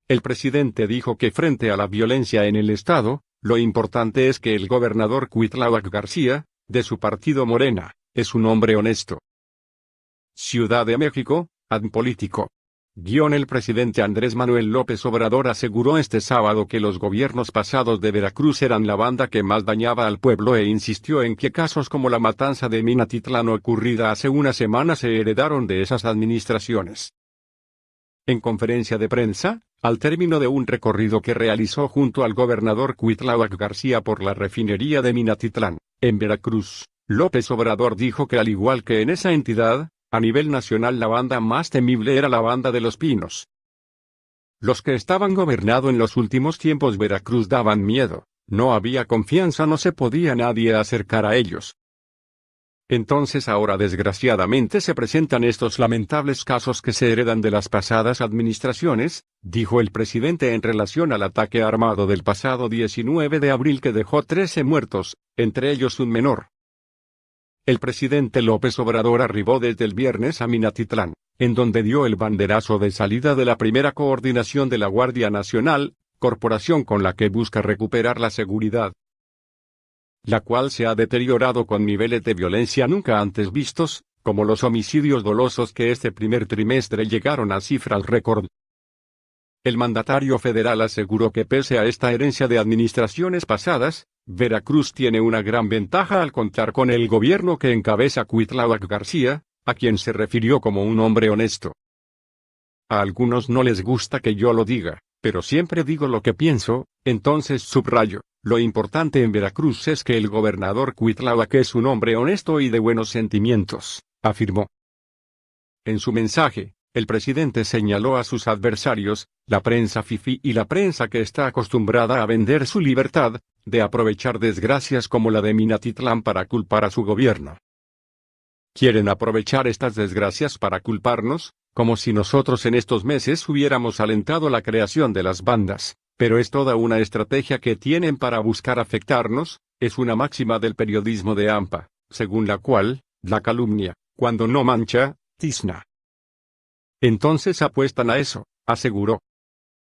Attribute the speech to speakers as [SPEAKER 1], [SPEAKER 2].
[SPEAKER 1] El presidente dijo que frente a la violencia en el estado, lo importante es que el gobernador Cuitláhuac García, de su partido Morena, es un hombre honesto. Ciudad de México, Adpolítico. El presidente Andrés Manuel López Obrador aseguró este sábado que los gobiernos pasados de Veracruz eran la banda que más dañaba al pueblo e insistió en que casos como la matanza de Minatitlán ocurrida hace una semana se heredaron de esas administraciones. En conferencia de prensa, al término de un recorrido que realizó junto al gobernador Cuitláhuac García por la refinería de Minatitlán, en Veracruz, López Obrador dijo que al igual que en esa entidad, a nivel nacional la banda más temible era la banda de Los Pinos. Los que estaban gobernando en los últimos tiempos Veracruz daban miedo, no había confianza, no se podía nadie acercar a ellos. Entonces ahora desgraciadamente se presentan estos lamentables casos que se heredan de las pasadas administraciones, dijo el presidente en relación al ataque armado del pasado 19 de abril que dejó 13 muertos, entre ellos un menor. El presidente López Obrador arribó desde el viernes a Minatitlán, en donde dio el banderazo de salida de la primera coordinación de la Guardia Nacional, corporación con la que busca recuperar la seguridad, la cual se ha deteriorado con niveles de violencia nunca antes vistos, como los homicidios dolosos que este primer trimestre llegaron a cifras récord. El mandatario federal aseguró que pese a esta herencia de administraciones pasadas, Veracruz tiene una gran ventaja al contar con el gobierno que encabeza Cuitláhuac García, a quien se refirió como un hombre honesto. A algunos no les gusta que yo lo diga, pero siempre digo lo que pienso, entonces subrayo, lo importante en Veracruz es que el gobernador Cuitláhuac es un hombre honesto y de buenos sentimientos, afirmó. En su mensaje, el presidente señaló a sus adversarios, la prensa fifí y la prensa que está acostumbrada a vender su libertad, de aprovechar desgracias como la de Minatitlán para culpar a su gobierno. Quieren aprovechar estas desgracias para culparnos, como si nosotros en estos meses hubiéramos alentado la creación de las bandas, pero es toda una estrategia que tienen para buscar afectarnos, es una máxima del periodismo de AMPA, según la cual, la calumnia, cuando no mancha, tizna. Entonces apuestan a eso, aseguró.